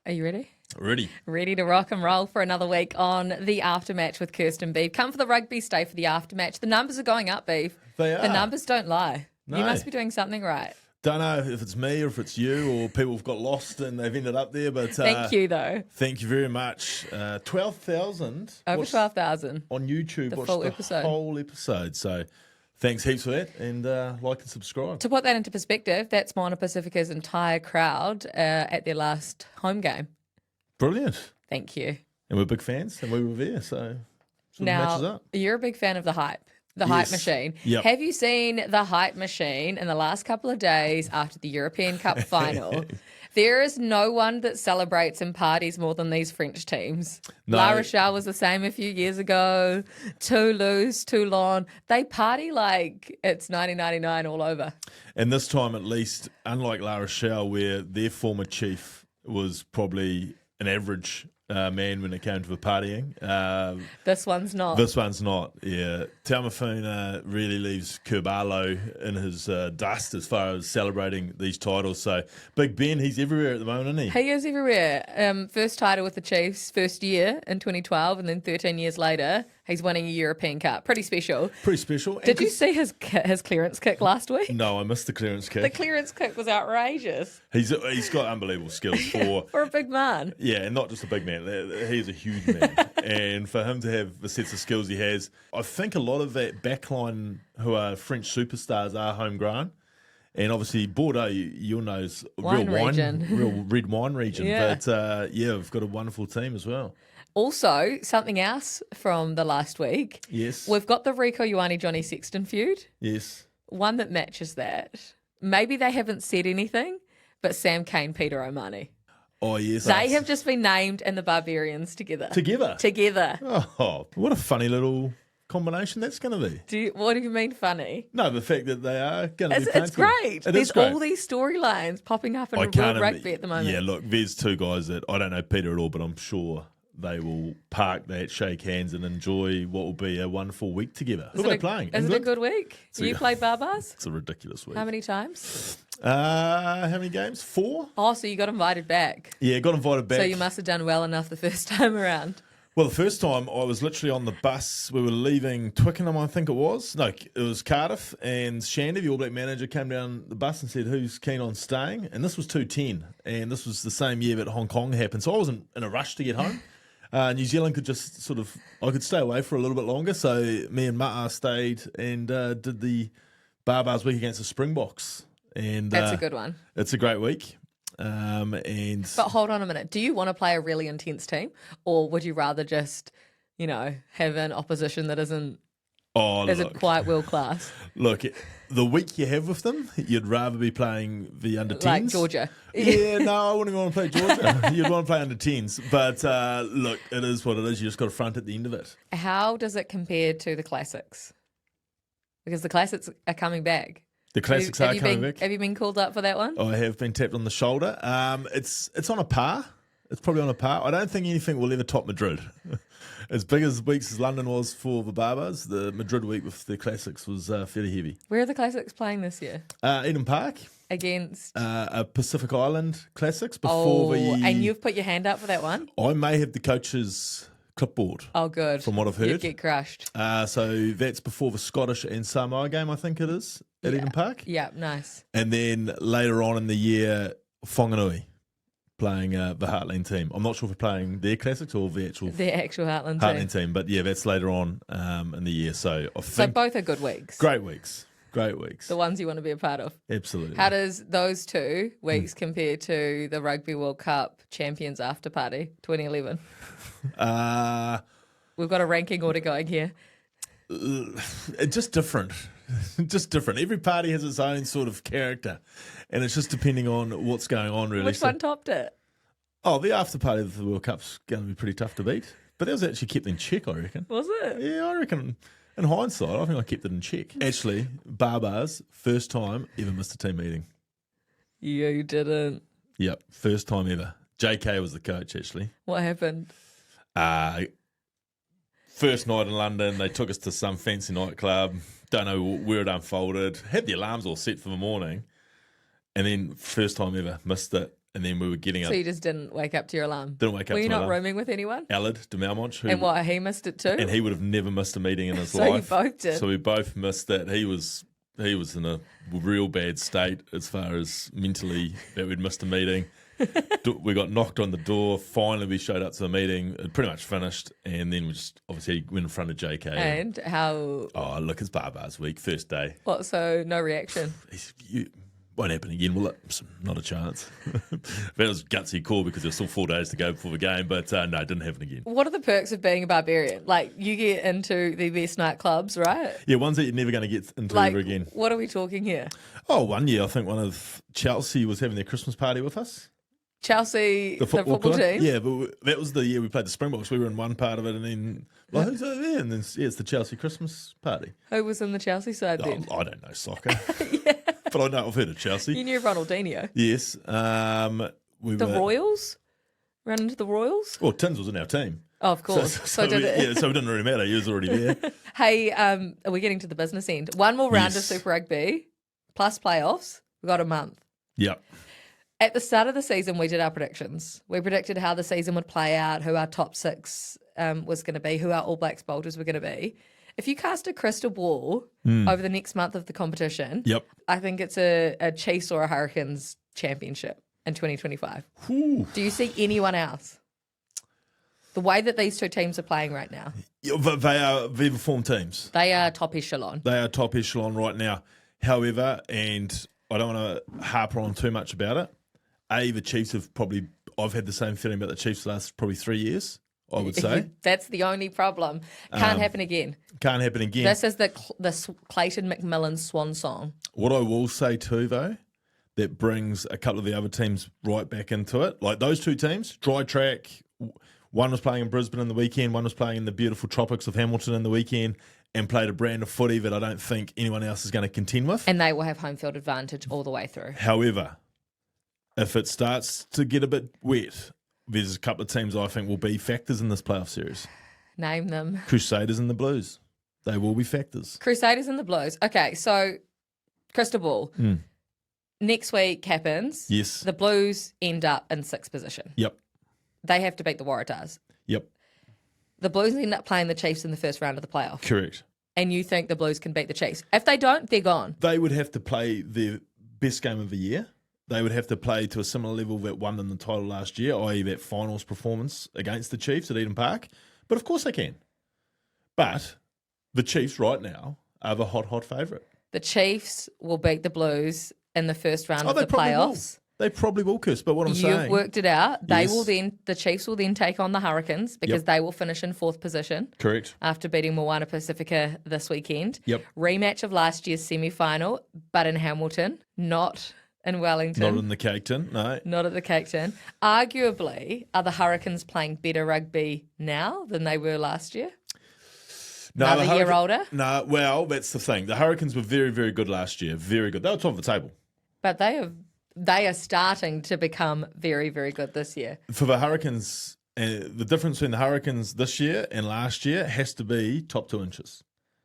Are you ready? Ready. Ready to rock and roll for another week on the Aftermatch with Kirsten Beav. Come for the rugby, stay for the Aftermatch. The numbers are going up, Beav. They are. The numbers don't lie. No. You must be doing something right. Don't know if it's me or if it's you or people have got lost and they've ended up there, but Thank you, though. Thank you very much. 12,000. Over 12,000. On YouTube. The watched full the episode. whole episode. So thanks heaps for that, and like and subscribe. To put that into perspective, that's Moana Pacifica's entire crowd at their last home game. Brilliant. Thank you. And we're big fans, and we were there, so sort of matches Now, up. you're a big fan of the hype. The hype machine. Yep. Have you seen the hype machine in the last couple of days after the European Cup final? There is no one that celebrates and parties more than these French teams. No. La Rochelle was the same a few years ago. Toulouse, Toulon. They party like it's 1999 all over. And this time, at least, unlike La Rochelle, where their former chief was probably an average man when it came to the partying. This one's not. This one's not, yeah. Tameifuna really leaves Kerbalo in his dust as far as celebrating these titles. So, Big Ben, he's everywhere at the moment, isn't he? He is everywhere. First title with the Chiefs, first year in 2012, and then 13 years later, he's winning a European Cup. Pretty special. Pretty special. Did you see his clearance kick last week? No, I missed the clearance kick. The clearance kick was outrageous. He's got unbelievable skills For a big man. Yeah, and not just a big man. He's a huge man. And for him to have the sets of skills he has, I think a lot of that backline who are French superstars are homegrown. And obviously Bordeaux, you'll know, is a real red wine region. Yeah. But we've got a wonderful team as well. Also, something else from the last week. Yes. We've got the Rico Ioane Johnny Sexton feud. Yes. One that matches that. Maybe they haven't said anything, but Sam Cane, Peter O'Mahony. Oh, yes. They have just been named and the Barbarians together. Together. Oh, what a funny little combination that's going to be. What do you mean funny? No, the fact that they are going to be It's great. There's great. all these storylines popping up in World Rugby at the moment. Yeah, look, there's two guys that I don't know Peter at all, but I'm sure they will park that, shake hands, and enjoy what will be a wonderful week together. Who are they playing? Is it a good week? You played Babas? It's a ridiculous week. How many times? How many games? 4? Oh, so you got invited back. Yeah, got invited back. So you must have done well enough the first time around. Well, the first time I was literally on the bus. We were leaving Twickenham, I think it was. No, it was Cardiff, and Shandy, the All Black manager, came down the bus and said, who's keen on staying? And this was 210, and this was the same year that Hong Kong happened. So I wasn't in a rush to get home. New Zealand could just I could stay away for a little bit longer. So me and Ma'a stayed and did the Barbars week against the Springboks. And that's a good one. It's a great week. But hold on a minute. Do you want to play a really intense team, or would you rather just, have an opposition that isn't quite world class? Look, the week you have with them, you'd rather be playing the under 10s. Like Georgia. Yeah, no, I wouldn't want to play Georgia. You'd want to play under 10s. But look, it is what it is. You just got to front at the end of it. How does it compare to the Classics? Because the Classics are coming back. The Classics are coming back. Have you been called up for that one? I have been tapped on the shoulder. It's on a par. It's probably on a par. I don't think anything will ever top Madrid. As big as weeks as London was for the Barbars, the Madrid week with the Classics was fairly heavy. Where are the Classics playing this year? Eden Park. Against? A Pacific Island Classics before and you've put your hand up for that one? I may have the coach's clipboard. Oh, good. From what I've heard. You'd get crushed. So that's before the Scottish and Samoa game, I think it is, at Eden Park. Yeah, nice. And then later on in the year, Whanganui playing the Heartland team. I'm not sure if we're playing their Classics or the actual Heartland team. But yeah, that's later on in the year. So I think so both are good weeks. Great weeks. Great weeks. The ones you want to be a part of. Absolutely. How does those 2 weeks compare to the Rugby World Cup Champions After Party 2011? We've got a ranking order going here. Just different. Just different. Every party has its own sort of character, and it's just depending on what's going on, really. Which one topped it? Oh, the after party of the World Cup's going to be pretty tough to beat. But that was actually kept in check, I reckon. Was it? Yeah, I reckon. In hindsight, I think I kept it in check. Actually, Barbars, first time ever missed a team meeting. You didn't. Yep, first time ever. JK was the coach, actually. What happened? First night in London, they took us to some fancy nightclub. Don't know where it unfolded. Had the alarms all set for the morning. And then first time ever, missed it. and then we were getting So up. you just didn't wake up to your alarm? Didn't wake up Were to you my not alarm. rooming with anyone? Allard de Malmonch, And what, he missed it too? and he would have never missed a meeting in his So you life. both did? So we both missed that. He was in a real bad state as far as mentally that we'd missed a meeting. We got knocked on the door. Finally, we showed up to the meeting. It pretty much finished, and then we just obviously went in front of JK. And how... Oh, look, it's Babaa's week, first day. What, so no reaction? Won't happen again, will it? Not a chance. That was a gutsy call because there's still 4 days to go before the game, but no, it didn't happen again. What are the perks of being a barbarian? Like, you get into the best nightclubs, right? Yeah, ones that you're never going to get into Like, ever again. what are we talking here? Oh, one year, I think one of Chelsea was having their Christmas party with us. Chelsea, the football club. team? Yeah, but that was the year we played the Springboks. We were in one part of it, and then, well, who's over there? And then, it's the Chelsea Christmas party. Who was in the Chelsea side then? I don't know soccer, but I know I've heard of Chelsea. You knew Ronaldinho. Yes. The Royals? Ran into the Royals? Well, Tins was in our team. Oh, of course. So did it. Yeah, so it didn't really matter. He was already there. Hey, are we getting to the business end? One more round of Yes. Super Rugby plus playoffs. We've got a month. Yep. At the start of the season, we did our predictions. We predicted how the season would play out, who our top six was going to be, who our All Blacks bolters were going to be. If you cast a crystal ball over the next month of the competition, Yep. I think it's a Chiefs or a Hurricanes championship in 2025. Ooh. Do you see anyone else? The way that these two teams are playing right now, Yeah, but they are Viva form teams. they are top echelon. They are top echelon right now. However, and I don't want to harp on too much about it. The Chiefs have probably, I've had the same feeling about the Chiefs the last probably 3 years, I would say. That's the only problem. Can't happen again. Can't happen again. This is the Clayton McMillan swan song. What I will say too, though, that brings a couple of the other teams right back into it. Like those two teams, dry track, one was playing in Brisbane in the weekend, one was playing in the beautiful tropics of Hamilton in the weekend, and played a brand of footy that I don't think anyone else is going to contend with. And they will have home field advantage all the way through. However, if it starts to get a bit wet, there's a couple of teams I think will be factors in this playoff series. Name them. Crusaders and the Blues. They will be factors. Crusaders and the Blues. Okay, so crystal ball. Next week happens. Yes. The Blues end up in sixth position. Yep. They have to beat the Waratahs. Yep. The Blues end up playing the Chiefs in the first round of the playoff. Correct. And you think the Blues can beat the Chiefs. If they don't, they're gone. They would have to play their best game of the year. They would have to play to a similar level that won them the title last year, i.e. that finals performance against the Chiefs at Eden Park. But of course they can. But the Chiefs right now are the hot favourite. The Chiefs will beat the Blues in the first round of they the probably playoffs. will. They probably will, Chris. But what I'm You've saying... worked it out. They Yes. will then. The Chiefs will then take on the Hurricanes because they will finish in fourth position. Correct. After beating Moana Pacifica this weekend. Yep. Rematch of last year's semi-final, but in Hamilton, not in Wellington. Not in the Cake Tin, no. Not at the Cake Tin. Arguably, are the Hurricanes playing better rugby now than they were last year? No, Another year older? No, well, that's the thing. The Hurricanes were very, very good last year. Very good. They were top of the table. But they are starting to become very, very good this year. For the Hurricanes, the difference between the Hurricanes this year and last year has to be top 2 inches.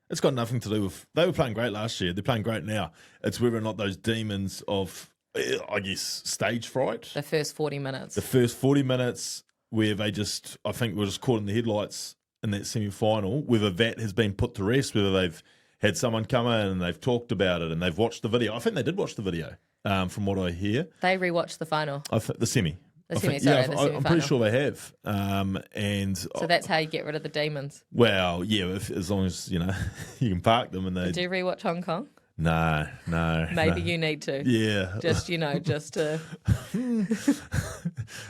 It's got nothing to do with... They were playing great last year. They're playing great now. It's whether or not those demons of, I guess, stage fright. The first 40 minutes. The first 40 minutes where they just... I think we're just caught in the headlights in that semi-final, whether that has been put to rest, whether they've had someone come in and they've talked about it and they've watched the video. I think they did watch the video, from what I hear. They rewatched the final. The semi. The semi-final. I'm pretty sure they have. And So that's how you get rid of the demons. well, yeah, as long as you can park them and they. Do you rewatch Hong Kong? No. Maybe you need to. Yeah. Just to...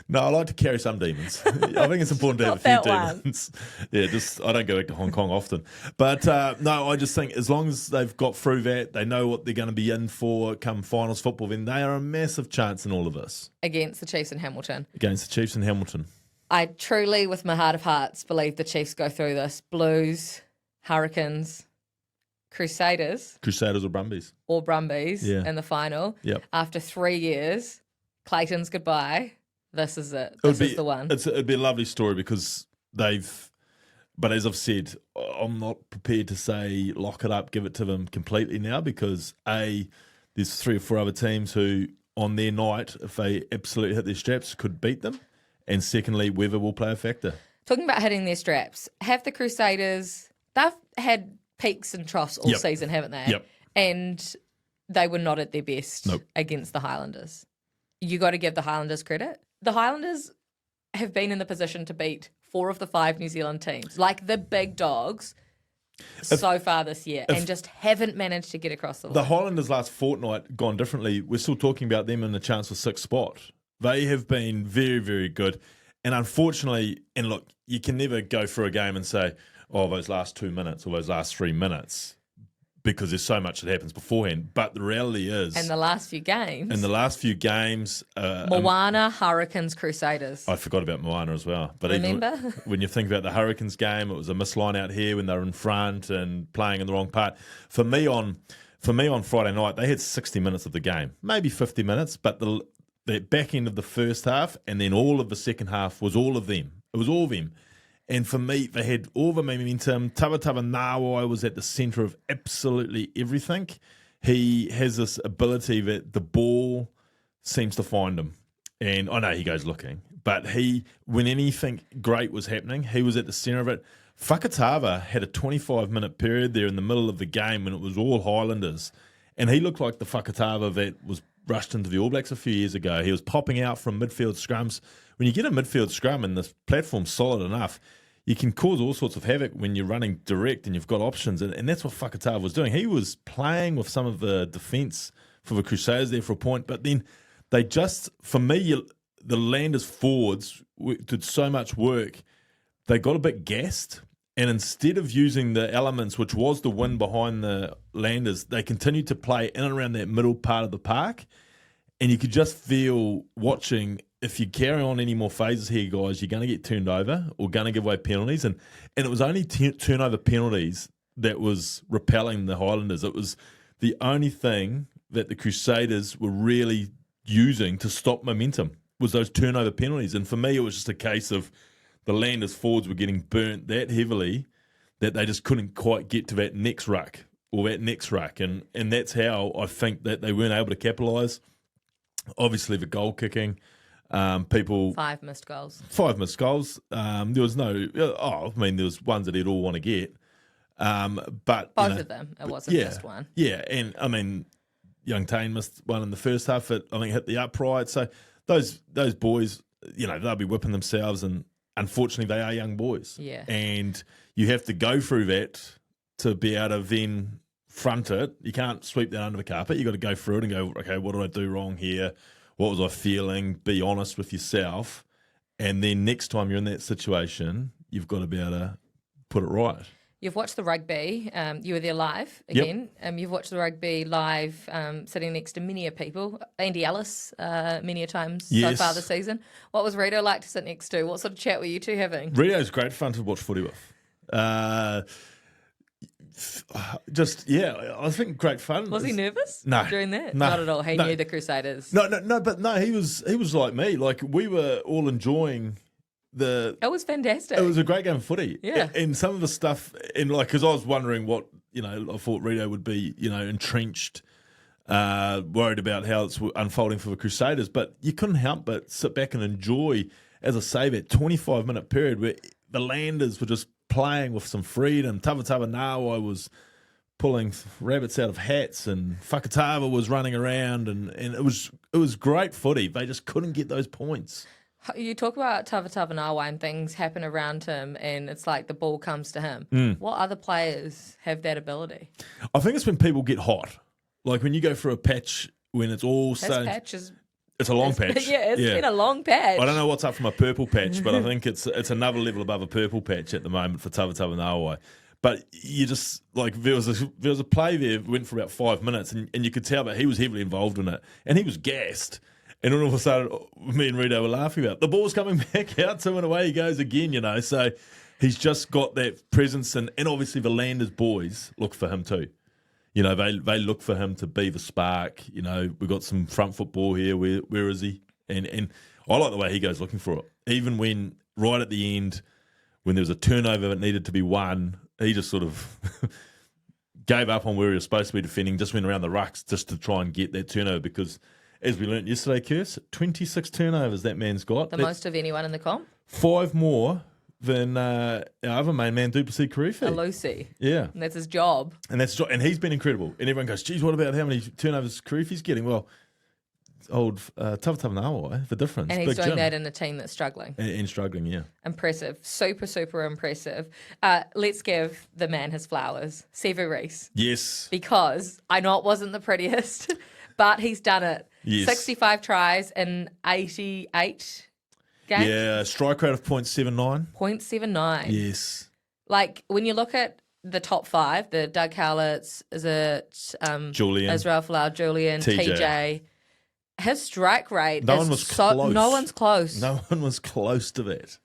No, I like to carry some demons. I think it's important to have a Not few that one. demons. Yeah, I don't go back to Hong Kong often. But no, I just think as long as they've got through that, they know what they're going to be in for come finals football, then they are a massive chance in all of this. Against the Chiefs in Hamilton. Against the Chiefs in Hamilton. I truly, with my heart of hearts, believe the Chiefs go through this. Blues, Hurricanes, Crusaders Crusaders or Brumbies. or Brumbies Yeah. in the final. Yep. After 3 years, Clayton's goodbye. This is it. This is the one. It'd be a lovely story because but as I've said, I'm not prepared to say lock it up, give it to them completely now because there's 3 or 4 other teams who on their night, if they absolutely hit their straps, could beat them. And secondly, weather will play a factor. Talking about hitting their straps, have the Crusaders, they've had peaks and troughs all season, haven't they? Yep. And they were not at their best Nope. against the Highlanders. You got to give the Highlanders credit. The Highlanders have been in the position to beat 4 of the 5 New Zealand teams, like the big dogs, so far this year, and just haven't managed to get across the line. The Highlanders last fortnight gone differently. We're still talking about them in the chance for 6th spot. They have been very, very good. And unfortunately, and look, you can never go through a game and say, oh, those last 2 minutes or those last 3 minutes, because there's so much that happens beforehand. But the reality is... And the last few games... Moana, Hurricanes, Crusaders. I forgot about Moana as well. But remember? Even when you think about the Hurricanes game, it was a misline out here when they were in front and playing in the wrong part. For me on Friday night, they had 60 minutes of the game, maybe 50 minutes, but the back end of the first half and then all of the second half was all of them. It was all of them. And for me, they had all the momentum. Tavatavanawai was at the centre of absolutely everything. He has this ability that the ball seems to find him. And I know he goes looking, but when anything great was happening, he was at the centre of it. Fakatava had a 25-minute period there in the middle of the game when it was all Highlanders. And he looked like the Fakatava that was rushed into the All Blacks a few years ago. He was popping out from midfield scrums. When you get a midfield scrum and the platform's solid enough, you can cause all sorts of havoc when you're running direct and you've got options. And that's what Fakatava was doing. He was playing with some of the defence for the Crusaders there for a point. But then they just, for me, the Landers forwards did so much work. They got a bit gassed. And instead of using the elements, which was the win behind the Landers, they continued to play in and around that middle part of the park. And you could just feel watching, if you carry on any more phases here, guys, you're going to get turned over or going to give away penalties. And it was only turnover penalties that was repelling the Highlanders. It was the only thing that the Crusaders were really using to stop momentum was those turnover penalties. And for me, it was just a case of the Landers forwards were getting burnt that heavily that they just couldn't quite get to that next ruck or that next ruck. And that's how I think that they weren't able to capitalise. Obviously, the goal kicking, people... 5 missed goals. 5 missed goals. There was no... there was ones that they'd all want to get. But both of them. It wasn't just one. Yeah, and young Tane missed one in the first half that I think hit the upright. So those boys, they'll be whipping themselves, and unfortunately they are young boys. Yeah. And you have to go through that to be able to then front it. You can't sweep that under the carpet. You've got to go through it and go, okay, what did I do wrong here? What was I feeling? Be honest with yourself. And then next time you're in that situation, you've got to be able to put it right. You've watched the rugby. You were there live again. Yep. You've watched the rugby live, sitting next to many people. Andy Ellis, many a times so far this season. What was Rito like to sit next to? What sort of chat were you two having? Rito's great fun to watch footy with. I think great fun. Was he nervous? No, during that? No, not at all. He knew the Crusaders. No. He was like me. Like, we were all enjoying. It was fantastic. It was a great game of footy. Yeah. And some of the stuff, because I was wondering what, I thought Rito would be, entrenched, worried about how it's unfolding for the Crusaders, but you couldn't help but sit back and enjoy, as I say, that 25-minute period where the Landers were just playing with some freedom. Tavatavanawai was pulling rabbits out of hats, and Fakatava was running around, and it was great footy. They just couldn't get those points. You talk about Tavatavanawai and things happen around him, and it's like the ball comes to him. What other players have that ability? I think it's when people get hot. Like when you go through a patch when it's all it's a long patch. It's been a long patch. I don't know what's up from a purple patch, but I think it's another level above a purple patch at the moment for Tavatavanawai. But you just, like, there was a play there that went for about 5 minutes, and you could tell that he was heavily involved in it, and he was gassed. And all of a sudden, me and Rito were laughing about it. The ball's coming back out to him, and away he goes again, So he's just got that presence, and obviously the Landers boys look for him too. They look for him to be the spark. We've got some front football here. Where is he? And I like the way he goes looking for it. Even when, right at the end, when there was a turnover that needed to be won, he just sort of gave up on where he was supposed to be defending, just went around the rucks just to try and get that turnover, because as we learnt yesterday, Kirst, 26 turnovers that man's got. The most of anyone in the comp. 5 more than our other main man, Duplessis Karifi. Lucy. Yeah. And that's his job. And he's been incredible. And everyone goes, geez, what about how many turnovers Karifi's getting? Well, old Tavatavanawai, the difference. And he's Big doing Jim. that in a team that's struggling. And struggling, yeah. Impressive. Super, super impressive. Let's give the man his flowers. Sevu Reece. Yes. Because I know it wasn't the prettiest, but he's done it. Yes. 65 tries in 88 games. Yeah, strike rate of 0.79. 0.79. Yes. Like, when you look at the top 5, the Doug Howlett's, is it Julian. Israel Folau, Julian, TJ. His strike rate No is one was close. No one's close. No one was close to that.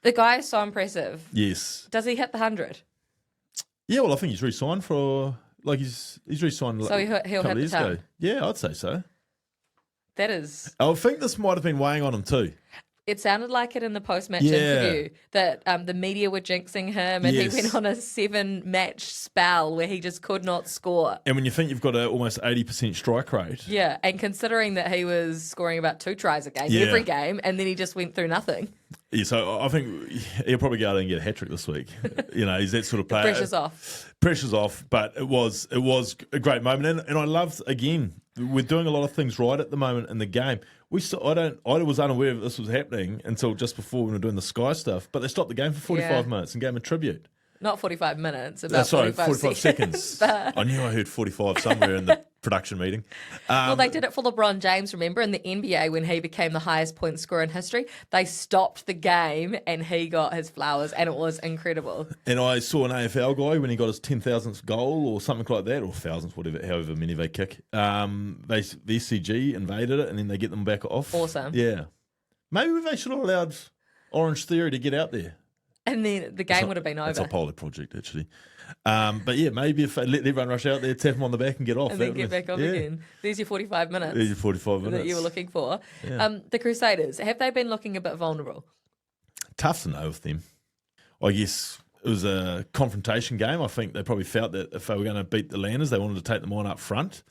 The guy is so impressive. Yes. Does he hit the 100? Yeah, well, I think he's re-signed for, he's re-signed So he'll a couple hit of the years ton. ago. Yeah, I'd say so. That is... I think this might have been weighing on him too. It sounded like it in the post-match Yeah. interview that the media were jinxing him and Yes. he went on a 7-match spell where he just could not score. And when you think you've got an almost 80% strike rate. Yeah, and considering that he was scoring about 2 tries a game, Yeah. every game, and then he just went through nothing. Yeah, so I think he'll probably go out and get a hat-trick this week. He's that sort of player. Pressure's off. Pressure's off, but it was a great moment. And I loved, again, we're doing a lot of things right at the moment in the game. I was unaware that this was happening until just before we were doing the Sky stuff, but they stopped the game for 45 minutes and gave him a tribute. Not 45 minutes, about 45 seconds. But... I knew I heard 45 somewhere in the production meeting. Well, they did it for LeBron James, remember, in the NBA when he became the highest point scorer in history. They stopped the game and he got his flowers, and it was incredible. And I saw an AFL guy when he got his 10,000th goal or something like that, or thousandth, whatever, however many they kick. The SCG invaded it and then they get them back off. Awesome. Yeah. Maybe they should have allowed Orange Theory to get out there. And then the game would have been over. It's a pilot project, actually. But yeah, maybe if they let everyone rush out there, tap them on the back and get off. And then get back off again. There's your 45 minutes. There's your 45 minutes. That you were looking for. Yeah. The Crusaders, have they been looking a bit vulnerable? Tough to know with them. I guess it was a confrontation game. I think they probably felt that if they were going to beat the Landers, they wanted to take them on up front.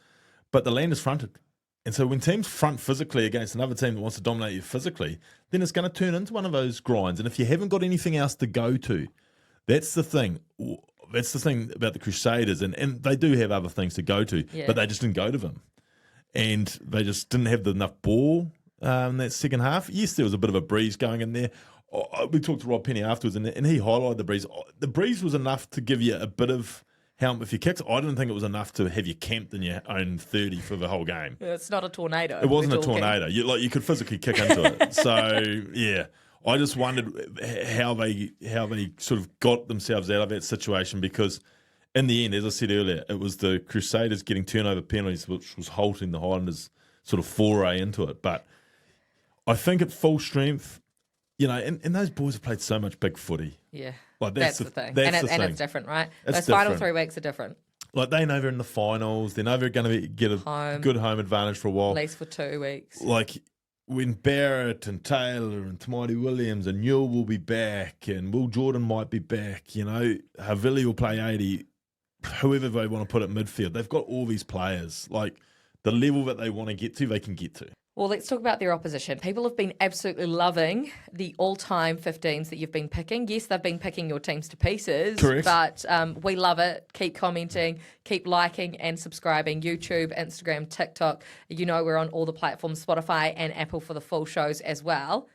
But the Landers fronted. And so when teams front physically against another team that wants to dominate you physically, then it's going to turn into one of those grinds. And if you haven't got anything else to go to, that's the thing. That's the thing about the Crusaders. And they do have other things to go to, but they just didn't go to them. And they just didn't have enough ball in that second half. Yes, there was a bit of a breeze going in there. We talked to Rob Penny afterwards, and he highlighted the breeze. The breeze was enough to give you a bit of help if you kicked. I didn't think it was enough to have you camped in your own 30 for the whole game. It's not a tornado. It wasn't a tornado. You could physically kick into it. So, yeah. I just wondered how they sort of got themselves out of that situation, because in the end, as I said earlier, it was the Crusaders getting turnover penalties which was halting the Highlanders' sort of foray into it. But I think at full strength, and those boys have played so much big footy. Yeah. Like that's the thing. That's and the thing. It's different, right? It's Those final different. 3 weeks are different. Like, they know they're in the finals. They know they're going to get a good home advantage for a while. At least for 2 weeks. Like, when Barrett and Taylor and Tamati Williams and Newell will be back and Will Jordan might be back, Havili will play 80, whoever they want to put at midfield. They've got all these players. Like, the level that they want to get to, they can get to. Well, let's talk about their opposition. People have been absolutely loving the all-time 15s that you've been picking. Yes, they've been picking your teams to pieces. Correct. But we love it. Keep commenting, keep liking and subscribing. YouTube, Instagram, TikTok. We're on all the platforms, Spotify and Apple for the full shows as well.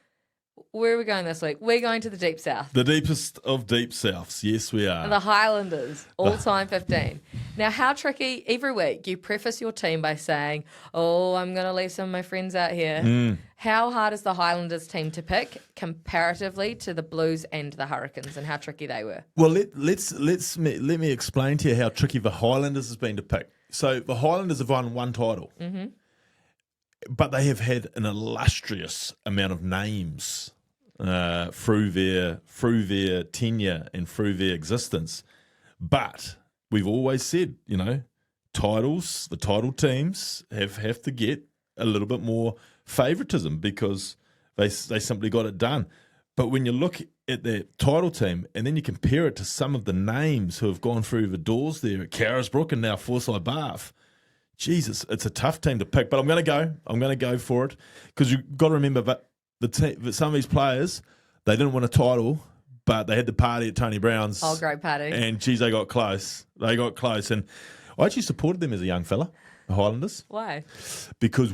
Where are we going this week? We're going to the Deep South. The deepest of deep souths. Yes, we are. The Highlanders, all-time 15. Now, how tricky, every week you preface your team by saying, I'm going to leave some of my friends out here. How hard is the Highlanders team to pick comparatively to the Blues and the Hurricanes, and how tricky they were? Well, let me explain to you how tricky the Highlanders has been to pick. So the Highlanders have won one title. Mm-hmm. But they have had an illustrious amount of names through their tenure and through their existence. But we've always said, titles, the title teams have to get a little bit more favouritism because they simply got it done. But when you look at their title team and then you compare it to some of the names who have gone through the doors there at Carisbrook and now Forsyth Bath, Jesus, it's a tough team to pick. But I'm going to go for it because you've got to remember that some of these players, they didn't win a title, but they had the party at Tony Brown's. Oh, great party. And, geez, they got close. And I actually supported them as a young fella, the Highlanders. Why? Because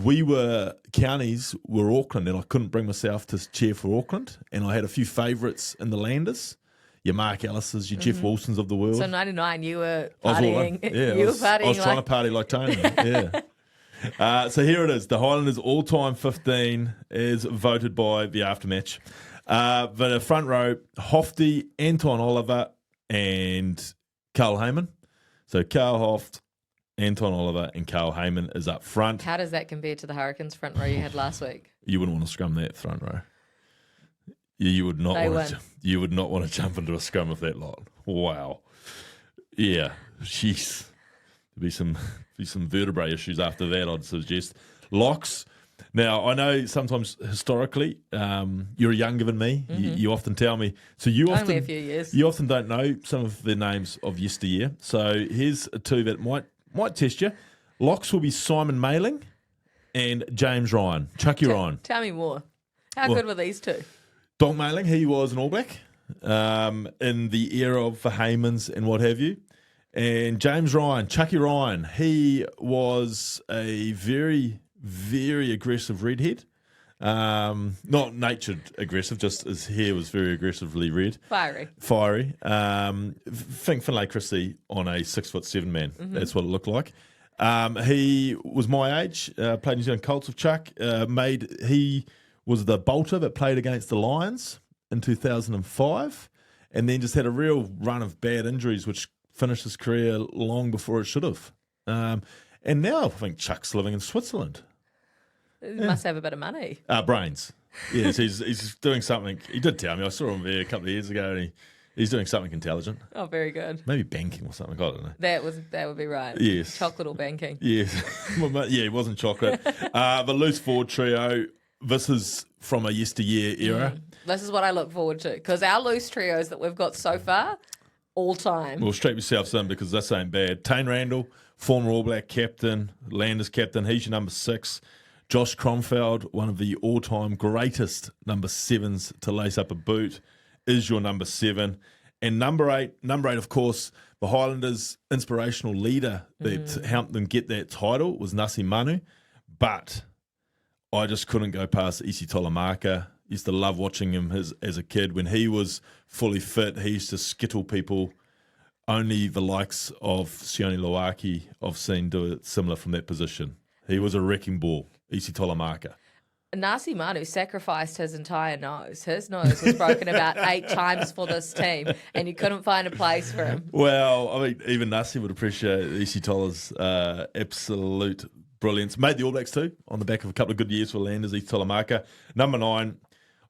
counties were Auckland, and I couldn't bring myself to cheer for Auckland. And I had a few favourites in the Landers. Your Mark Ellis's, your Jeff Wilsons of the world. So 99, you were I partying. was trying to party like Tony. Yeah. So here it is. The Highlanders all-time 15 is voted by the aftermatch. The front row, Hofty, Anton Oliver, and Carl Heyman. So Carl Hoft, Anton Oliver, and Carl Heyman is up front. How does that compare to the Hurricanes front row you had last week? You wouldn't want to scrum that front row. You would not want to jump into a scrum of that lot. Wow. Yeah. Jeez. There'd be some vertebrae issues after that, I'd suggest. Locks. Now, I know sometimes historically, you're younger than me. Mm-hmm. You often tell me. So only a few years. You often don't know some of the names of yesteryear. So here's two that might test you. Locks will be Simon Mailing and James Ryan. Chucky Ryan. Tell me more. How good were these two? Don Mailing, he was an All Black in the era of the Heymans and what have you. And James Ryan, Chucky Ryan, he was a very, very aggressive redhead. Not natured aggressive, just his hair was very aggressively red. Fiery. Think Finlay Christie on a 6'7" man. Mm-hmm. That's what it looked like. He was my age, played New Zealand Colts with Chuck. He was the bolter that played against the Lions in 2005, and then just had a real run of bad injuries, which finished his career long before it should have. And now I think Chuck's living in Switzerland. He must have a bit of money. Brains. Yes, he's doing something. He did tell me. I saw him there a couple of years ago, and he's doing something intelligent. Oh, very good. Maybe banking or something. I don't know. That would be right. Yes. Chocolate or banking. Yes. Yeah, it wasn't chocolate. The loose forward trio. This is from a yesteryear era. This is what I look forward to, because our loose trios that we've got so far, all time. Well, strap yourselves in because this ain't bad. Tane Randall, former All Black captain, Landers captain, he's your number 6. Josh Cromfeld, one of the all-time greatest number 7s to lace up a boot, is your number 7. And number 8, of course, the Highlanders' inspirational leader that helped them get that title was Nasi Manu. But I just couldn't go past Isi Tolamaka. Used to love watching him as a kid. When he was fully fit, he used to skittle people. Only the likes of Sione Loaki I've seen do it similar from that position. He was a wrecking ball, Isi Tolamaka. Nasi Manu sacrificed his entire nose. His nose was broken about 8 times for this team, and you couldn't find a place for him. Well, I mean, even Nasi would appreciate Isi Tola's absolute brilliance. Made the All Blacks too, on the back of a couple of good years for Landers, Isi Tolamaka. Number 9,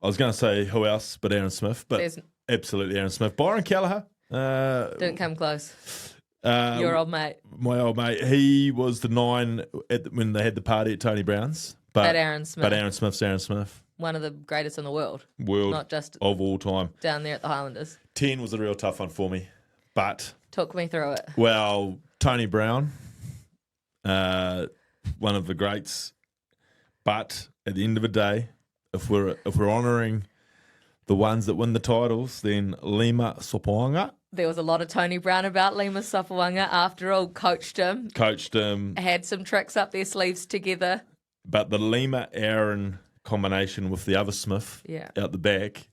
I was going to say who else but Aaron Smith, but absolutely Aaron Smith. Byron Kelleher. Didn't come close. Your old mate. My old mate. He was the 9 when they had the party at Tony Brown's. But Aaron Smith. But Aaron Smith's Aaron Smith. One of the greatest in the world. Not just of all time. Down there at the Highlanders. 10 was a real tough one for me. But talk me through it. Well, Tony Brown, one of the greats. But at the end of the day, if we're honouring the ones that win the titles, then Lima Sopoaga. There was a lot of Tony Brown about Lima Sopoaga. After all, coached him. Had some tricks up their sleeves together. But the Lima-Aaron combination with the other Smith out the back,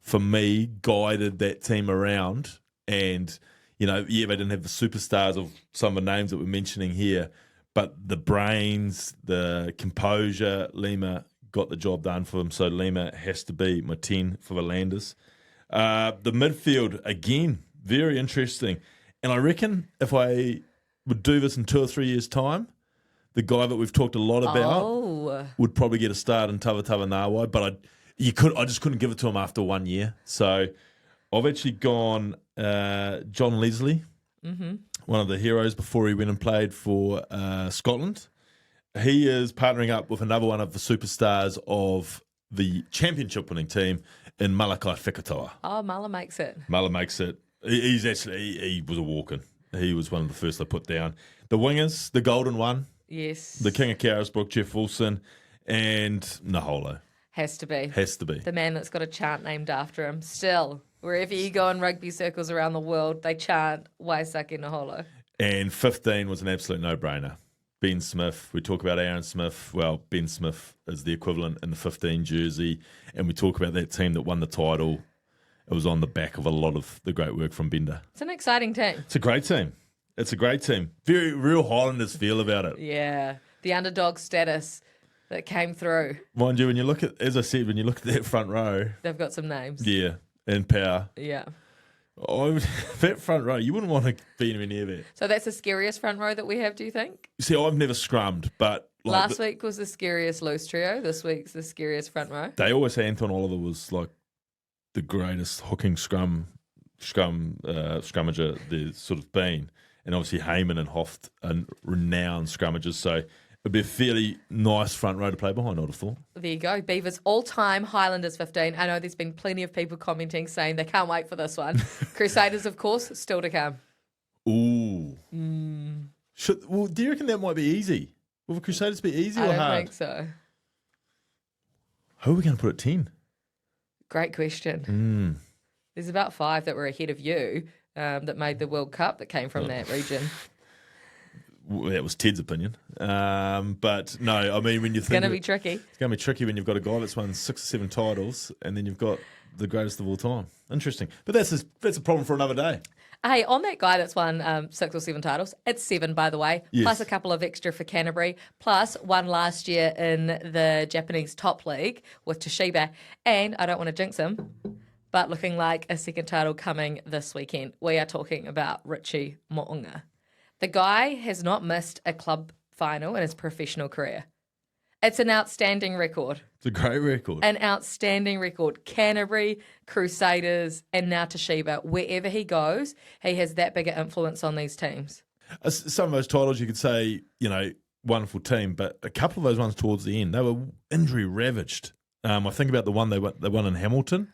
for me, guided that team around. And, they didn't have the superstars of some of the names that we're mentioning here, but the brains, the composure, Lima got the job done for him. So Lima has to be my 10 for the Landers. The midfield, again, very interesting. And I reckon if I would do this in 2 or 3 years' time, the guy that we've talked a lot about would probably get a start in Tavatavanawai, but I just couldn't give it to him after 1 year. So I've actually gone John Leslie, one of the heroes before he went and played for Scotland. He is partnering up with another one of the superstars of the championship winning team in Malakai Fakatava. Oh, Mala makes it. He was a walk-in. He was one of the first I put down. The wingers, the golden one, Yes. The King of Carisbrook, Jeff Wilson, and Naholo. Has to be. Has to be. The man that's got a chant named after him. Still, wherever you go in rugby circles around the world, they chant Waisake Naholo. And 15 was an absolute no-brainer. Ben Smith, we talk about Aaron Smith. Well, Ben Smith is the equivalent in the 15 jersey. And we talk about that team that won the title. It was on the back of a lot of the great work from Bender. It's an exciting team. It's a great team. It's a great team. Very real Highlanders feel about it. Yeah. The underdog status that came through. Mind you, when you look at, as I said, when you look at that front row. They've got some names. Yeah, and power. Yeah. That front row, you wouldn't want to be anywhere near that. So that's the scariest front row that we have, do you think? See, I've never scrummed, but... Last week was the scariest loose trio. This week's the scariest front row. They always say Anton Oliver was like the greatest hooking scrummager there's sort of been. And obviously Heyman and Hoft are renowned scrummagers, so it'd be a fairly nice front row to play behind, I'd have thought. There you go. Beav's all-time Highlanders 15. I know there's been plenty of people commenting saying they can't wait for this one. Crusaders, of course, still to come. Ooh. Well, do you reckon that might be easy? Will the Crusaders be easy or hard? I don't think so. Who are we going to put at 10? Great question. There's about 5 that were ahead of you that made the World Cup that came from that region. Well, that was Ted's opinion. But no, I mean, when you think... It's going to be tricky. It's going to be tricky when you've got a guy that's won 6 or 7 titles and then you've got the greatest of all time. Interesting. But that's a problem for another day. Hey, on that guy that's won 6 or 7 titles, it's 7, by the way, Yes. plus a couple of extra for Canterbury, plus one last year in the Japanese top league with Toshiba. And I don't want to jinx him, but looking like a second title coming this weekend. We are talking about Richie Mo'unga. The guy has not missed a club final in his professional career. It's an outstanding record. It's a great record. An outstanding record. Canterbury, Crusaders, and now Toshiba. Wherever he goes, he has that bigger influence on these teams. Some of those titles you could say, wonderful team, but a couple of those ones towards the end, they were injury ravaged. I think about the one they won in Hamilton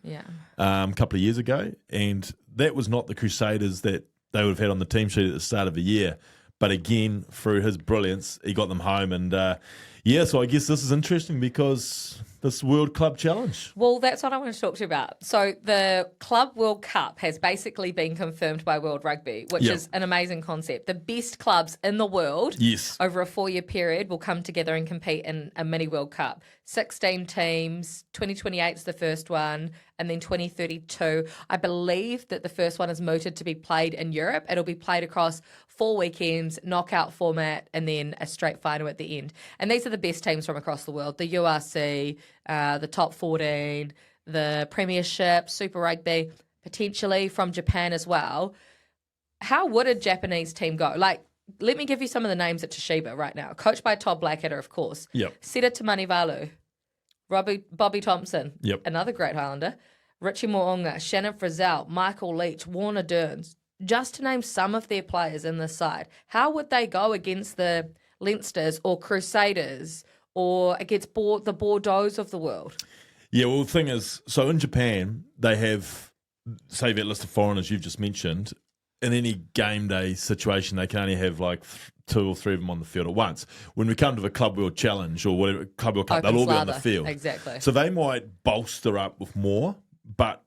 a couple of years ago, and that was not the Crusaders that they would have had on the team sheet at the start of the year. But again, through his brilliance, he got them home. And so I guess this is interesting because this World Club Challenge. Well, that's what I want to talk to you about. So the Club World Cup has basically been confirmed by World Rugby, which is an amazing concept. The best clubs in the world over a 4-year period will come together and compete in a mini World Cup. 16 teams, 2028 is the first one, and then 2032. I believe that the first one is mooted to be played in Europe. It'll be played across 4 weekends, knockout format, and then a straight final at the end. And these are the best teams from across the world. The URC, the top 14, the Premiership, Super Rugby, potentially from Japan as well. How would a Japanese team go? Let me give you some of the names at Toshiba right now. Coached by Todd Blackadder, of course. Seta Tamanivalu, Bobby Thompson, another great Highlander, Richie Mo'unga, Shannon Frizzell, Michael Leach, Warner Dearns, just to name some of their players in this side. How would they go against the Leinsters or Crusaders or against the Bordeaux of the world? Yeah, well, the thing is, so in Japan, they have, say that list of foreigners you've just mentioned, in any game day situation, they can only have 2 or 3 of them on the field at once. When we come to the Club World Challenge or whatever, Club World Cup, they'll all be on the field. Exactly. So they might bolster up with more, but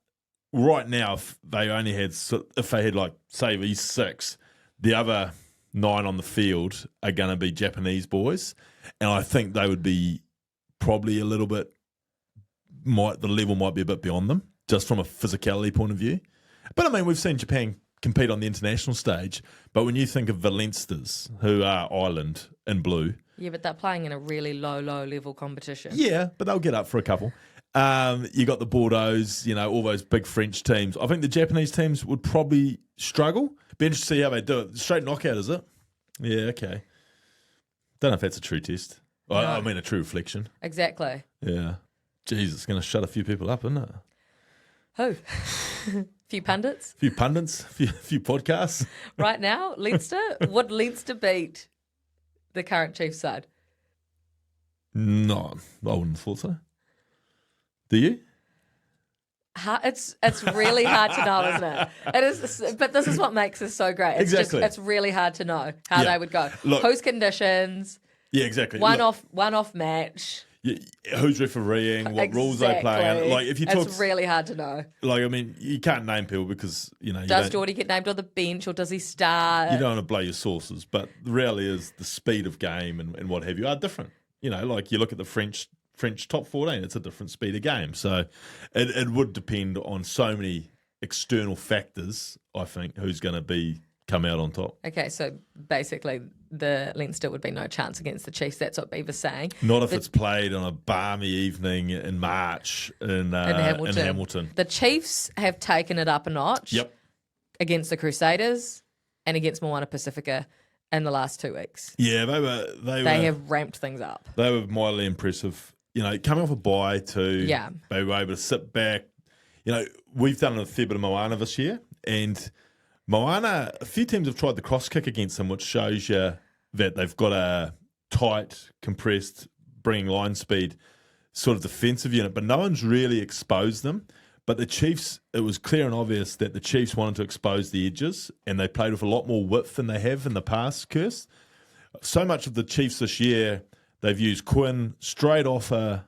right now, if they had say these 6, the other 9 on the field are going to be Japanese boys, and I think they would be probably a little bit, the level might be a bit beyond them, just from a physicality point of view. But I mean, we've seen Japan compete on the international stage, but when you think of the Leinsters, who are Ireland in blue. Yeah, but they're playing in a really low level competition. Yeah, but they'll get up for a couple. You got the Bordeaux, all those big French teams. I think the Japanese teams would probably struggle. Be interested to see how they do it. Straight knockout, is it? Yeah, okay. Don't know if that's a true test. No. I mean, a true reflection. Exactly. Yeah. Jeez, it's going to shut a few people up, isn't it? Who? Few pundits? Few podcasts. Right now, Leinster? Would Leinster beat the current Chiefs side? No, I wouldn't have thought so. Do you? It's really hard to know, isn't it? It is, but this is what makes this so great. It's exactly. It's really hard to know how they would go. Look, whose conditions, Yeah, exactly. One Look, off match. yeah, who's refereeing, what rules they play. And, like, if you talk, It's really hard to know. like, I mean, you can't name people because, you know, Does Geordie get named on the bench or does he start? you don't want to blow your sources, but the reality is the speed of game and what have you are different. You know, like you look at the French top 14, it's a different speed of game. So it would depend on so many external factors, I think, who's going to come out on top. Okay, so basically the Leinster would be no chance against the Chiefs. That's what Beav is saying. Not if it's played on a balmy evening in March in Hamilton. The Chiefs have taken it up a notch against the Crusaders and against Moana Pacifica in the last 2 weeks. Yeah, they have ramped things up. They were mightily impressive. You know, coming off a bye too. Yeah. They were able to sit back. You know, we've done a fair bit of Moana this year, and Moana, a few teams have tried the cross kick against them, which shows you that they've got a tight, compressed, bringing line speed sort of defensive unit, but no one's really exposed them. But the Chiefs, it was clear and obvious that the Chiefs wanted to expose the edges, and they played with a lot more width than they have in the past, Kirst. So much of the Chiefs this year, they've used Quinn straight off a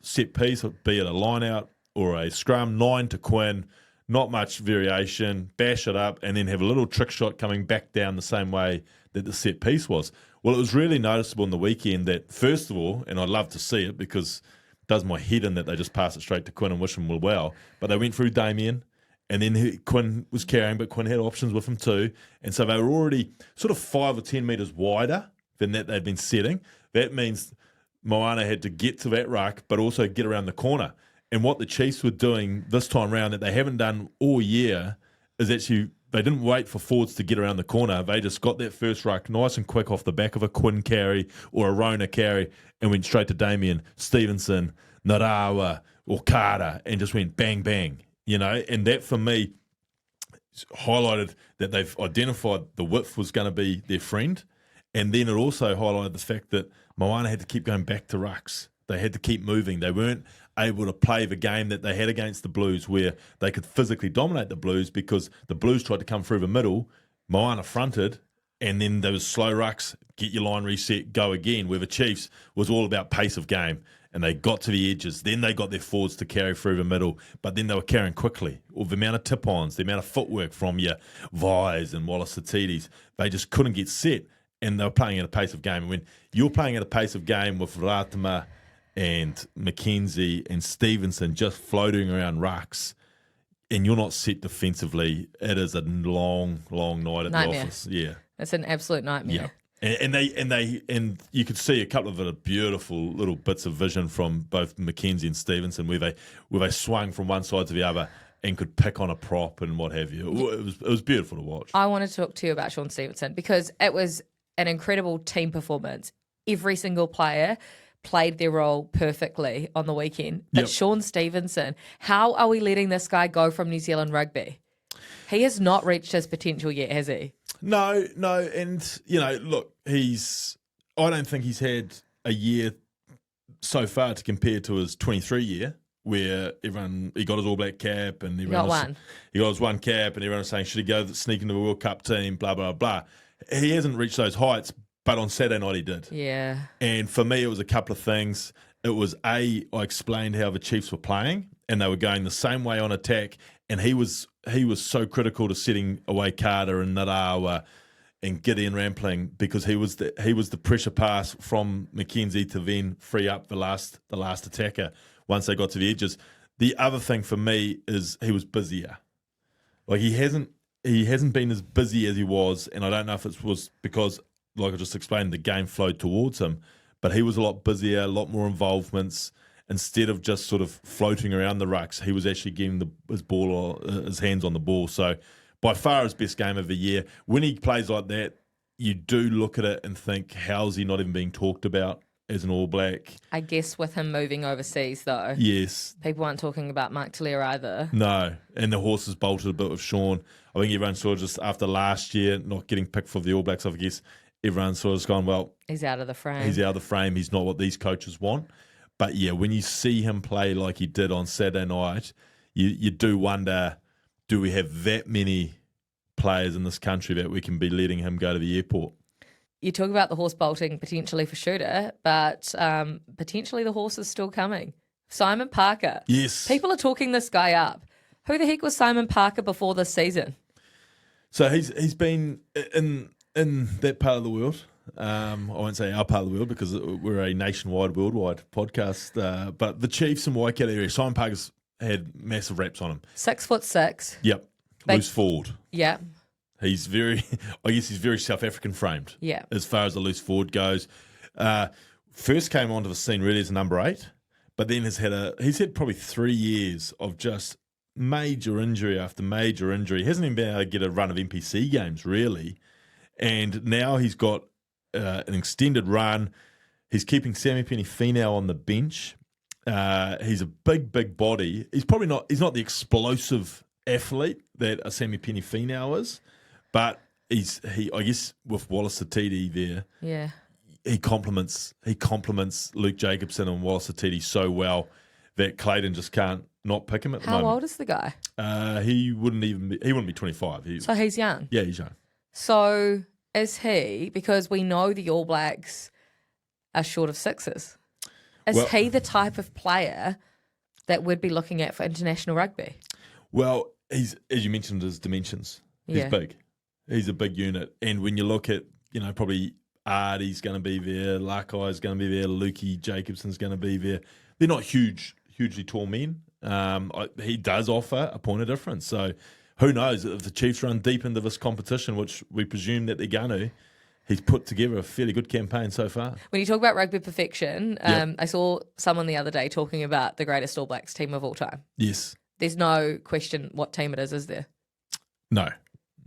set piece, be it a line out or a scrum, 9 to Quinn. Not much variation, bash it up, and then have a little trick shot coming back down the same way that the set piece was. Well, it was really noticeable in the weekend that, first of all, and I'd love to see it because it does my head in that they just pass it straight to Quinn and wish him well, but they went through Damien, and then Quinn was carrying, but Quinn had options with him too, and so they were already sort of 5 or 10 metres wider than that they'd been setting. That means Moana had to get to that ruck, but also get around the corner. And what the Chiefs were doing this time round that they haven't done all year is actually they didn't wait for forwards to get around the corner. They just got that first ruck nice and quick off the back of a Quinn carry or a Rona carry and went straight to Damien, Stevenson, Narawa or Carter and just went bang, bang, you know. And that for me highlighted that they've identified the width was going to be their friend. And then it also highlighted the fact that Moana had to keep going back to rucks. They had to keep moving. They weren't able to play the game that they had against the Blues where they could physically dominate the Blues because the Blues tried to come through the middle, Moana fronted, and then there was slow rucks, get your line reset, go again, where the Chiefs was all about pace of game. And they got to the edges. Then they got their forwards to carry through the middle, but then they were carrying quickly. Or the amount of tip-ons, the amount of footwork from your Vais and Wallace Satidis, they just couldn't get set, and they were playing at a pace of game. And when you're playing at a pace of game with Ratama and McKenzie and Stevenson just floating around rucks, and you're not set defensively, it is a long, long night at the office. Yeah, it's an absolute nightmare. Yeah. And you could see a couple of beautiful little bits of vision from both McKenzie and Stevenson where they swung from one side to the other and could pick on a prop and what have you. It was beautiful to watch. I wanted to talk to you about Shaun Stevenson because it was an incredible team performance. Every single player played their role perfectly on the weekend. But Shaun Stevenson, how are we letting this guy go from New Zealand rugby? He has not reached his potential yet, has he? No, and look, I don't think he's had a year so far to compare to his 23 year, where he got his All Black cap and he got his one cap, and everyone was saying should he go sneak into the World Cup team, blah blah blah. He hasn't reached those heights, but on Saturday night he did. Yeah. And for me, it was a couple of things. It was I explained how the Chiefs were playing, and they were going the same way on attack, and he was so critical to setting away Carter and Narawa and Gideon Rampling because he was the pressure pass from McKenzie to then free up the last attacker once they got to the edges. The other thing for me is he was busier. Like he hasn't been as busy as he was, and I don't know if it was because, like I just explained, the game flowed towards him, but he was a lot busier, a lot more involvements. Instead of just sort of floating around the rucks, he was actually getting his hands on the ball. So by far his best game of the year. When he plays like that, you do look at it and think, how's he not even being talked about as an All Black? I guess with him moving overseas, though. Yes. People aren't talking about Mark Taylor either. No, and the horses bolted a bit with Shaun. I think everyone saw just after last year not getting picked for the All Blacks, I guess everyone sort of just gone, well... He's out of the frame. He's not what these coaches want. But yeah, when you see him play like he did on Saturday night, you do wonder, do we have that many players in this country that we can be letting him go to the airport? you talk about the horse bolting potentially for shooter, but potentially the horse is still coming. Simon Parker. Yes. People are talking this guy up. Who the heck was Simon Parker before this season? So he's been in that part of the world. I won't say our part of the world because we're a nationwide, worldwide podcast. But the Chiefs and Waikato area, Simon Parker's had massive raps on him. 6'6". Yep. Loose forward. Yeah. He's very South African framed. Yeah. As far as the loose forward goes. First came onto the scene really as a number 8, but then he's had probably 3 years of just major injury after major injury. He hasn't even been able to get a run of NPC games really. And now he's got an extended run. He's keeping Sammy Penny-Finau on the bench. He's a big body. He's not the explosive athlete that a Sammy Penny-Finau is, but I guess with Wallace Satiti there, yeah, he complements Luke Jacobson and Wallace Satiti so well that Clayton just can't not pick him at the moment. How old is the guy? He wouldn't be 25. So he's young. Yeah, he's young. So is he, because we know the All Blacks are short of sixes, is he the type of player that we'd be looking at for international rugby? Well, he's, as you mentioned, his dimensions. He's big. He's a big unit. And when you look at, probably Artie's going to be there, Lakai's going to be there, Lukey Jacobson's going to be there. They're not hugely tall men. He does offer a point of difference. So who knows if the Chiefs run deep into this competition, which we presume that they're going to. He's put together a fairly good campaign so far. When you talk about rugby perfection, I saw someone the other day talking about the greatest All Blacks team of all time. Yes. There's no question what team it is there? No,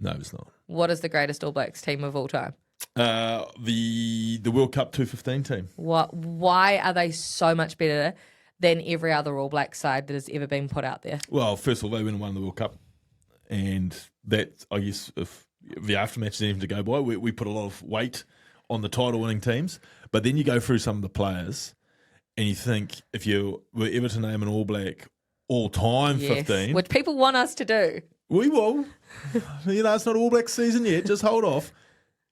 it's not. What is the greatest All Blacks team of all time? The World Cup 2015 team. Why are they so much better than every other All Blacks side that has ever been put out there? Well, first of all, they went and won the World Cup. And that, I guess, if the aftermatch is anything to go by, we put a lot of weight on the title-winning teams. But then you go through some of the players and you think, if you were ever to name an All Black all-time 15... Which people want us to do. We will. It's not All Black season yet. Just hold off.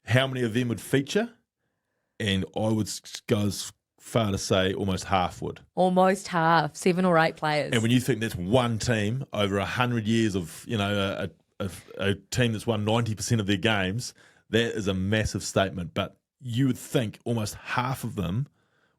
How many of them would feature? And I would go as far to say almost half would. Almost half. 7 or 8 players. And when you think that's one team over 100 years of, a team that's won 90% of their games, that is a massive statement. But you would think almost half of them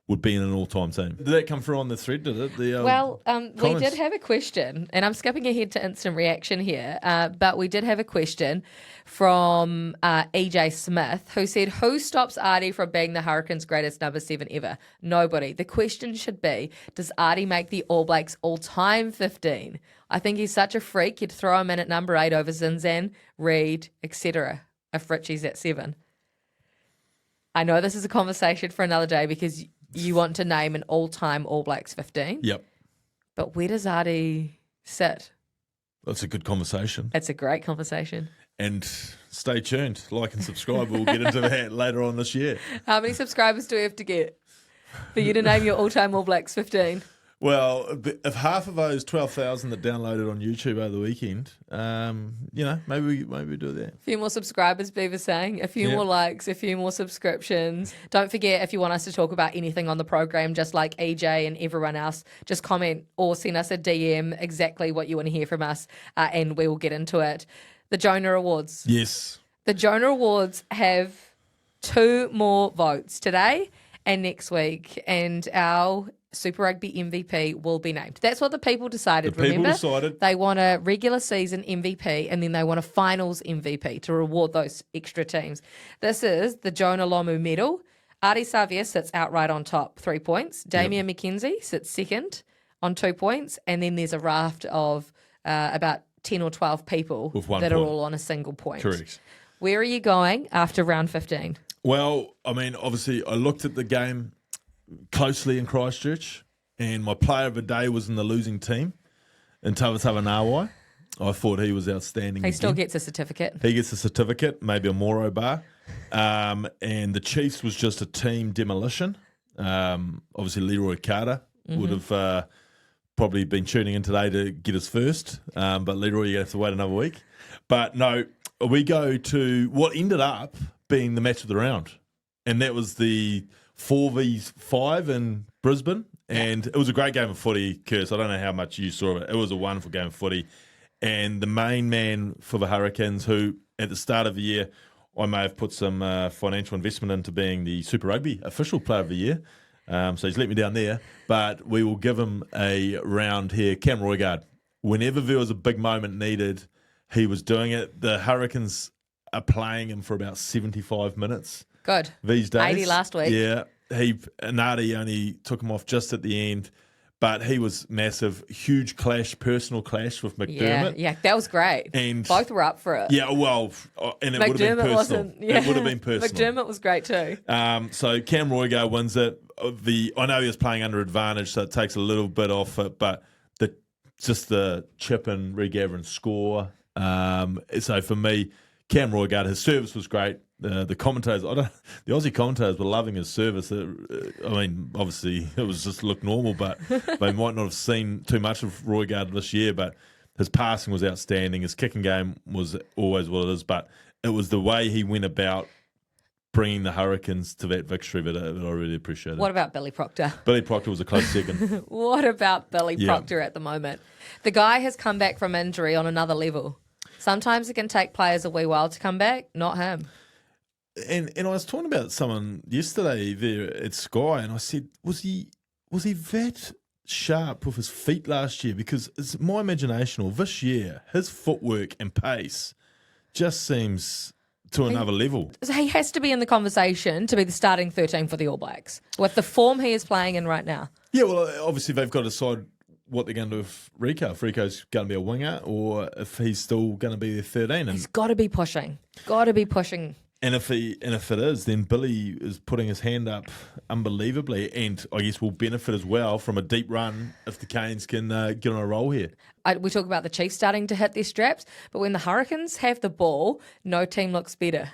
would be in an all-time team. Did that come through on the thread, did it? We did have a question, and I'm skipping ahead to instant reaction here, but we did have a question from EJ Smith, who said, who stops Artie from being the Hurricanes' greatest number 7 ever? Nobody. The question should be, does Artie make the All Blacks all-time 15? I think he's such a freak, you'd throw him in at number 8 over Zinzan, Reid, etc. if Richie's at 7. I know this is a conversation for another day because you want to name an all-time All Blacks 15. Yep. But where does Artie sit? That's a good conversation. It's a great conversation. And stay tuned. Like and subscribe. We'll get into that later on this year. How many subscribers do we have to get for you to name your all-time All Blacks 15? Well, if half of those 12,000 that downloaded on YouTube over the weekend, maybe we do that. A few more subscribers, Beav saying. A few more likes, a few more subscriptions. Don't forget, if you want us to talk about anything on the program, just like EJ and everyone else, just comment or send us a DM exactly what you want to hear from us, and we will get into it. The Jonah Awards. Yes. The Jonah Awards have 2 more votes today and next week, and our Super Rugby MVP will be named. That's what the people decided. Remember, decided. They want a regular season MVP and then they want a finals MVP to reward those extra teams. This is the Jonah Lomu medal. Ardie Savea sits outright on top, 3 points. Damian McKenzie sits second on 2 points. And then there's a raft of about 10 or 12 people that are all on a single point. Correct. Where are you going after round 15? Well, I mean, obviously I looked at the game closely in Christchurch, and my player of the day was in the losing team in Tavatavanawai. I thought he was outstanding. He still gets a certificate. He gets a certificate, maybe a Moro bar. And the Chiefs was just a team demolition. Obviously, Leroy Carter would have probably been tuning in today to get his first, but Leroy, you have to wait another week. But no, we go to what ended up being the match of the round. and that was the 4v5 in Brisbane. And it was a great game of footy, Curse. I don't know how much you saw it. It was a wonderful game of footy. And the main man for the Hurricanes, who at the start of the year, I may have put some financial investment into being the Super Rugby official player of the year. So he's let me down there. But we will give him a round here. Cam Roigard. Whenever there was a big moment needed, he was doing it. The Hurricanes are playing him for about 75 minutes. Good. These days. 80 last week. Yeah. Nadi only took him off just at the end, but he was massive. Huge clash, personal clash with McDermott. Yeah, that was great. And both were up for it. Yeah, well, and it would have been personal. It would have been personal. McDermott was great too. So Cam Roigard wins it. I know he was playing under advantage, so it takes a little bit off it, but just the chip and regather and score. So for me, Cam Roigard, his service was great. The commentators, the Aussie commentators were loving his service. I mean, obviously it was just looked normal, but they might not have seen too much of Roigard this year. But his passing was outstanding. His kicking game was always what it is. But it was the way he went about bringing the Hurricanes to that victory that I really appreciated. What about Billy Proctor? Billy Proctor was a close second. What about Billy Proctor at the moment? The guy has come back from injury on another level. Sometimes it can take players a wee while to come back, not him. And I was talking about someone yesterday there at Sky, and I said, was he that sharp with his feet last year? Because it's my imagination, or this year, his footwork and pace just seems to another level. So he has to be in the conversation to be the starting 13 for the All Blacks with the form he is playing in right now. Yeah, well, obviously they've got to decide what they're going to do with Rico. If Rico's going to be a winger or if he's still going to be their 13. And he's got to be pushing. Got to be pushing. And if it is, then Billy is putting his hand up unbelievably, and I guess will benefit as well from a deep run if the Canes can get on a roll here. We talk about the Chiefs starting to hit their straps, but when the Hurricanes have the ball, no team looks better.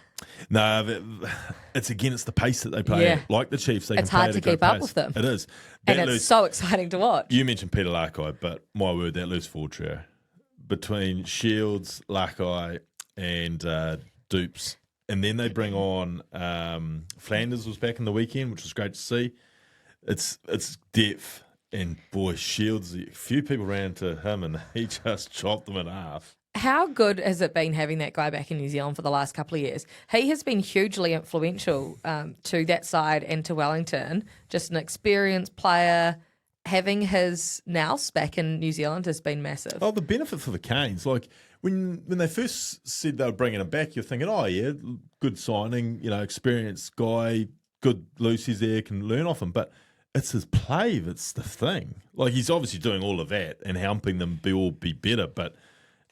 No, it's the pace that they play at. Like the Chiefs, it's hard to keep up with them. It is. And it's so exciting to watch. You mentioned Peter Lakai, but my word, that loose forward trio between Shields, Lakai, and Dupes. And then they bring on Flanders was back in the weekend, which was great to see. It's depth. And boy, Shields, a few people ran to him and he just chopped them in half. How good has it been having that guy back in New Zealand for the last couple of years? He has been hugely influential to that side and to Wellington. Just an experienced player. Having his nous back in New Zealand has been massive. Oh, the benefit for the Canes, like when they first said they were bringing him back, you're thinking, oh yeah, good signing, experienced guy, good loosies there, can learn off him. But it's his play that's the thing. Like he's obviously doing all of that and helping them be better, but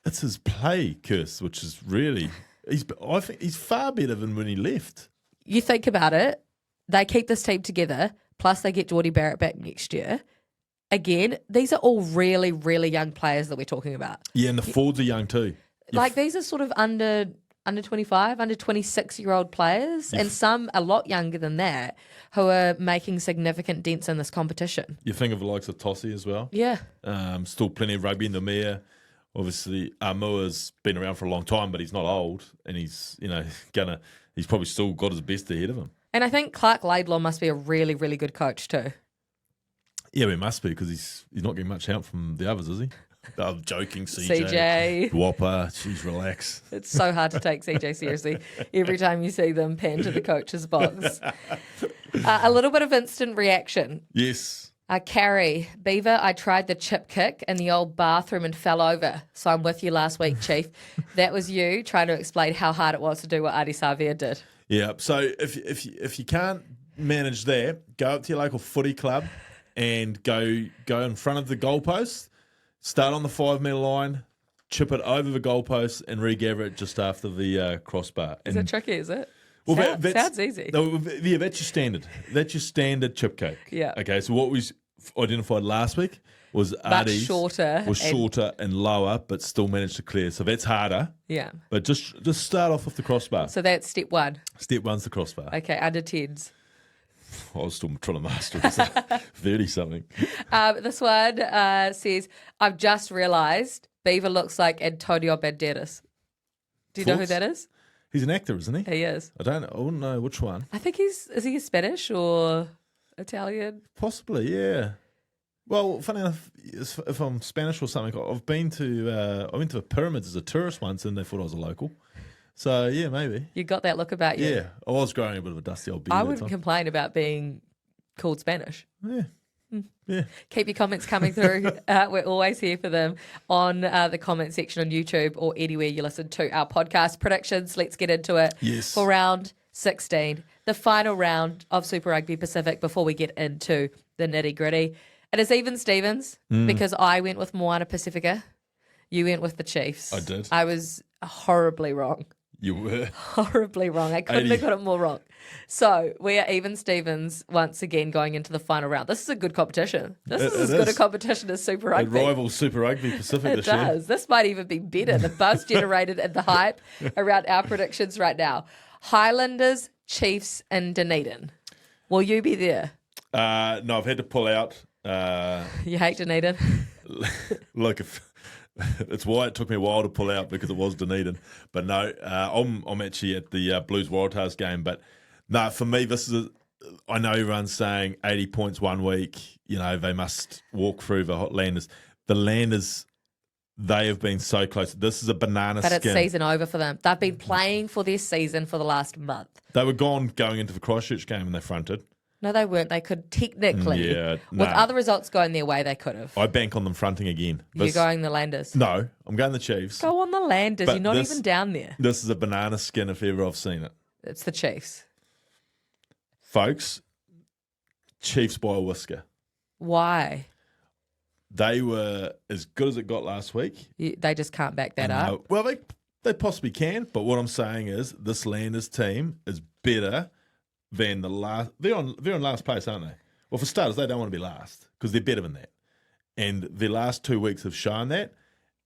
it's his play, Curse, which is really I think he's far better than when he left. You think about it, they keep this team together, plus they get Geordie Barrett back next year. Again, these are all really, really young players that we're talking about. Yeah, and the forwards are young too. These are sort of under 25, under 26-year-old players, and some a lot younger than that who are making significant dents in this competition. You think of the likes of Tossie as well? Yeah. Still plenty of rugby in the Mere. Obviously, Amua's been around for a long time, but he's not old, and he's he's probably still got his best ahead of him. And I think Clark Laidlaw must be a really, really good coach too. Yeah, he must be because he's not getting much help from the others, is he? I'm joking, CJ. Whopper, jeez, relax. It's so hard to take CJ seriously every time you see them pan to the coach's box. A little bit of instant reaction. Yes. Carrie, Beaver, I tried the chip kick in the old bathroom and fell over. So I'm with you last week, Chief. That was you trying to explain how hard it was to do what Adi Savia did. Yeah, so if you can't manage that, go up to your local footy club and go in front of the goalpost, start on the 5 metre line, chip it over the goalpost and regather it just after the crossbar. Is it tricky, is it? Well, sounds easy. No, yeah, that's your standard. That's your standard chip cake. Yeah. Okay, so what was identified last week was Artie's shorter and lower, but still managed to clear. So that's harder. Yeah. But just start off with the crossbar. So that's step one. Step one's the crossbar. Okay, under 10s. I was still trying to master it. 30-something. This one says, I've just realised Beaver looks like Antonio Banderas. Do you know who that is? He's an actor, isn't he? He is. I wouldn't know which one. I think is he Spanish or Italian? Possibly, yeah. Well, funny enough, if I'm Spanish or something, I went to the pyramids as a tourist once, and they thought I was a local. So yeah, maybe. You got that look about you. Yeah, I was growing a bit of a dusty old beard. I wouldn't complain about being called Spanish. Yeah. Yeah. Keep your comments coming through. We're always here for them on the comment section on YouTube or anywhere you listen to our podcast. Predictions, let's get into it. Yes. For round 16, the final round of Super Rugby Pacific before we get into the nitty gritty. It is even Stevens because I went with Moana Pacifica. You went with the Chiefs. I did. I was horribly wrong. You were. Horribly wrong. I couldn't have got it more wrong. So we are even Stevens once again going into the final round. This is a good competition. This is as good a competition as Super Rugby. It rivals Super Rugby Pacific this year. It does. This might even be better. The buzz generated and the hype around our predictions right now. Highlanders, Chiefs, and Dunedin. Will you be there? No, I've had to pull out. You hate Dunedin? Look, it's why it took me a while to pull out because it was Dunedin. But no, I'm actually at the Blues Waratahs game. But no, for me, I know everyone's saying 80 points 1 week. You know, they must walk through the Highlanders. The Landers, they have been so close. This is a banana skin. But it's season over for them. They've been playing for their season for the last month. They were going into the Christchurch game and they fronted. No, they weren't. They could technically. With other results going their way, they could have. I bank on them fronting again. You're going the Landers? No, I'm going the Chiefs. Go on the Landers. You're not even down there. This is a banana skin if ever I've seen it. It's the Chiefs. Folks, Chiefs by a whisker. Why? They were as good as it got last week. They just can't back that up. Well, they possibly can, but what I'm saying is this Landers team is better than the last. They're on last place, aren't they? Well, for starters, they don't want to be last because they're better than that. And the last 2 weeks have shown that.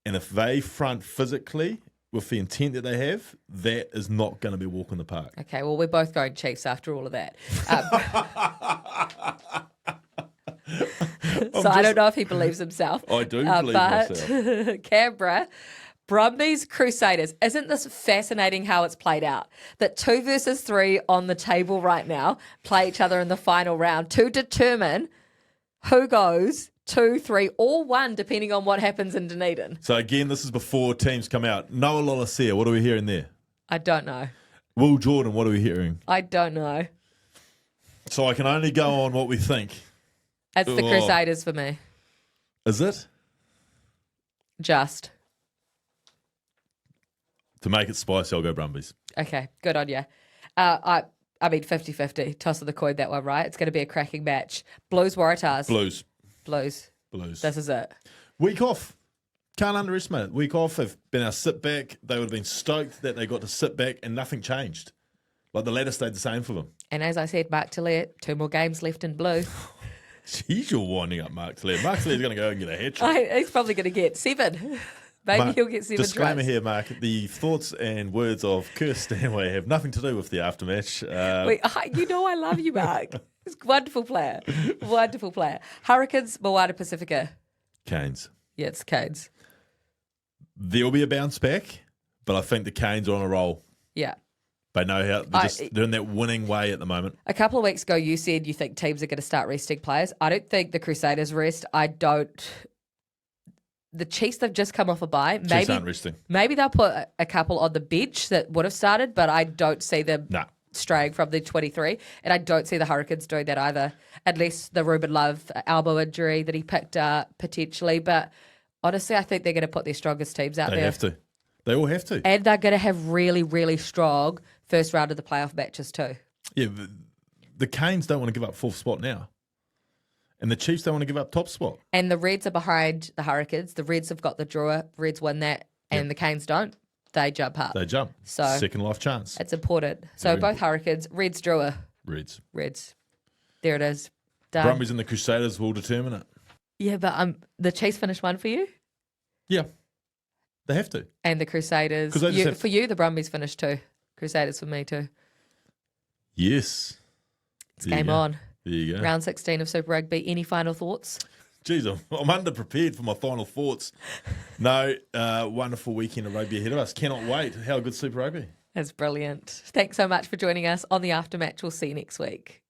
And if they front physically with the intent that they have, that is not going to be a walk in the park. Okay, well, we're both going Chiefs after all of that. I don't know if he believes himself. I do believe myself. But Canberra, Brumbies, Crusaders. Isn't this fascinating how it's played out? That 2 versus 3 on the table right now play each other in the final round to determine who goes 2, 3, or 1, depending on what happens in Dunedin. So again, this is before teams come out. Noah Lolasia, what are we hearing there? I don't know. Will Jordan, what are we hearing? I don't know. So I can only go on what we think. It's the Crusaders for me. Is it? Just. To make it spicy, I'll go Brumbies. Okay, good on you. I mean, 50-50. Toss of the coin, that one, right? It's going to be a cracking match. Blues, Waratahs. Blues. This is it. Week off. Can't underestimate it. Week off. They've been able to sit back. They would have been stoked that they got to sit back and nothing changed. Like the ladder stayed the same for them. And as I said, Mark Tillett, 2 more games left in blue. Jeez, you're winding up Mark Tillett. Mark Tillet's going to go and get a hat trick. He's probably going to get 7. Maybe Mark, he'll get 7 disclaimer tries. here, Mark. The thoughts and words of Kirst Stanway have nothing to do with the aftermatch. You know I love you, Mark. He's a wonderful player. Wonderful player. Hurricanes, Moana Pacifica. Canes. Yeah, it's Canes. There'll be a bounce back, but I think the Canes are on a roll. Yeah. They know how they're in that winning way at the moment. A couple of weeks ago, you said you think teams are going to start resting players. I don't think the Crusaders rest. The Chiefs, they've just come off a bye. Chiefs aren't resting. Maybe they'll put a couple on the bench that would have started, but I don't see them straying from the 23. And I don't see the Hurricanes doing that either, unless the Ruben Love elbow injury that he picked up potentially. But honestly, I think they're going to put their strongest teams out there. They have to. They all have to. And they're going to have really, really strong first round of the playoff matches too. Yeah, the Canes don't want to give up 4th spot now. And the Chiefs don't want to give up top spot. And the Reds are behind the Hurricanes. The Reds have got the draw. Reds win that, and the Canes don't. They jump up. They jump. So second life chance. It's important. So both Hurricanes, Reds, drawer. Reds. There it is. Done. Brumbies and the Crusaders will determine it. Yeah, but the Chiefs finished 1 for you? Yeah. They have to. And the Crusaders. For you, the Brumbies finished 2. Crusaders for me too. Yes. It's game on. There you go. Round 16 of Super Rugby. Any final thoughts? Jeez, I'm underprepared for my final thoughts. No, wonderful weekend of rugby ahead of us. Cannot wait. How good Super Rugby? That's brilliant. Thanks so much for joining us on the Aftermatch. We'll see you next week.